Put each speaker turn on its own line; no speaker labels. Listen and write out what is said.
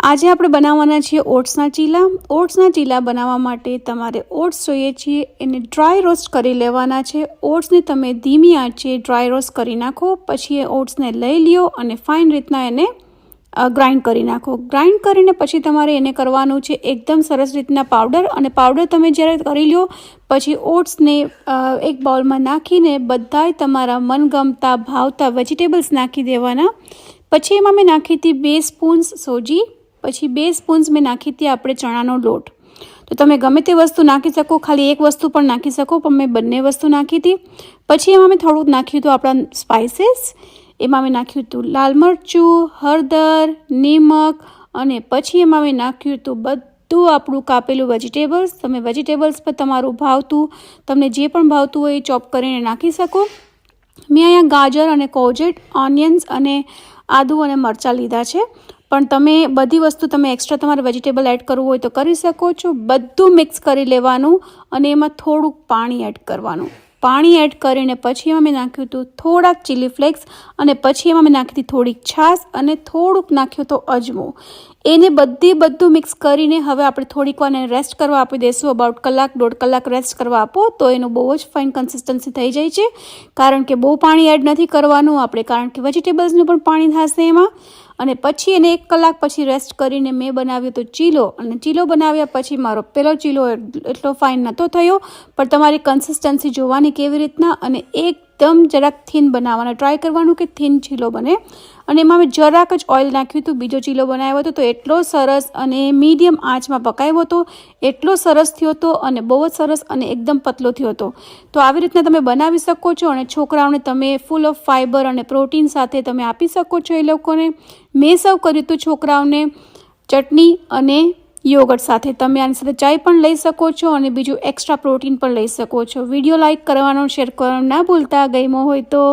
આજે આપણે બનાવવાના છીએ ઓટ્સના ચીલા। ઓટ્સના ચીલા બનાવવા માટે તમારે ઓટ્સ જોઈએ છે, એને ડ્રાય રોસ્ટ કરી લેવાના છે। ઓટ્સને તમે ધીમી આંચે ડ્રાય રોસ્ટ કરી નાખો, પછી એ ઓટ્સને લઈ લ્યો અને ફાઇન રીતના એને ગ્રાઇન્ડ કરી નાખો। ગ્રાઇન્ડ કરીને પછી તમારે એને કરવાનું છે એકદમ સરસ રીતના પાવડર। અને પાવડર તમે જ્યારે કરી લ્યો પછી ઓટ્સને એક બાઉલમાં નાખીને બધાય તમારા મનગમતા ભાવતા વેજીટેબલ્સ નાખી દેવાના। પછી એમાં મેં નાખી હતી 2 સ્પૂન્સ સોજી, પછી 2 સ્પૂન્સ મેં નાખી હતી આપણે ચણાનો લોટ। તો તમે ગમે તે વસ્તુ નાખી શકો, ખાલી એક વસ્તુ પણ નાખી શકો, પણ મેં બંને વસ્તુ નાખી હતી। પછી એમાં મેં થોડુંક નાખ્યું હતું આપણા સ્પાઇસીસ। એમાં મેં નાખ્યું હતું લાલ મરચું, હળદર, નિમક, અને પછી એમાં મેં નાખ્યું હતું બધું આપણું કાપેલું વેજીટેબલ્સ। તમે વેજીટેબલ્સ પર તમારું ભાવતું, તમને જે પણ ભાવતું હોય એ ચોપ કરીને નાખી શકો। મેં અહીંયા ગાજર અને કોજેટ, ઓનિયન્સ અને આદુ અને મરચાં લીધા છે, પણ તમે બધી વસ્તુ તમે એક્સ્ટ્રા તમારે વેજીટેબલ એડ કરવું હોય તો કરી શકો છો। બધું મિક્સ કરી લેવાનું અને એમાં થોડુંક પાણી એડ કરવાનું। પાણી એડ કરીને પછી એમાં મેં નાખ્યું હતું થોડાક ચીલી ફ્લેક્સ, અને પછી એમાં મેં નાખી હતી થોડીક છાશ અને થોડુંક નાખ્યું તો અજમો। એને બધું મિક્સ કરીને હવે આપણે થોડીક વાર એને રેસ્ટ કરવા આપી દઈશું। અબાઉટ કલાક 1.5 કલાક રેસ્ટ કરવા આપો તો એનું બહુ જ ફાઇન કન્સિસ્ટન્સી થઈ જાય છે, કારણ કે બહુ પાણી એડ નથી કરવાનું આપણે, કારણ કે વેજીટેબલ્સનું પણ પાણી થશે એમાં। અને પછી એને 1 કલાક પછી રેસ્ટ કરીને મેં બનાવ્યો તો ચીલો, અને ચીલો બનાવ્યા પછી મારો પહેલો ચીલો એટલો ફાઇન નહોતો થયો, પણ તમારી કન્સિસ્ટન્સી જોવાની કેવી રીતના, અને એકદમ જરાક થીન બનાવવાના, ટ્રાય કરવાનું કે થીન ચીલો બને। અને એમાં મેં જરાક જ ઓઇલ નાખ્યું હતું, બીજો ચીલો બનાવ્યો હતો તો એટલો સરસ અને મીડિયમ આંચમાં પકાવ્યો હતો, એટલો સરસ થયો હતો અને બહુ જ સરસ અને એકદમ પતલો થયો હતો। તો આવી રીતના તમે બનાવી શકો છો અને છોકરાઓને તમે ફૂલ ઓફ ફાઇબર અને પ્રોટીન સાથે તમે આપી શકો છો એ લોકોને। મેં સર્વ કર્યું હતું છોકરાઓને ચટણી અને યોગર્ટ સાથે। તમે આની સાથે ચાય પણ લઈ શકો છો અને બીજું એક્સ્ટ્રા પ્રોટીન પણ લઈ શકો છો। વિડીયો લાઇક કરવાનો, શેર કરવાનું ના ભૂલતા, ગમ્યો હોય તો।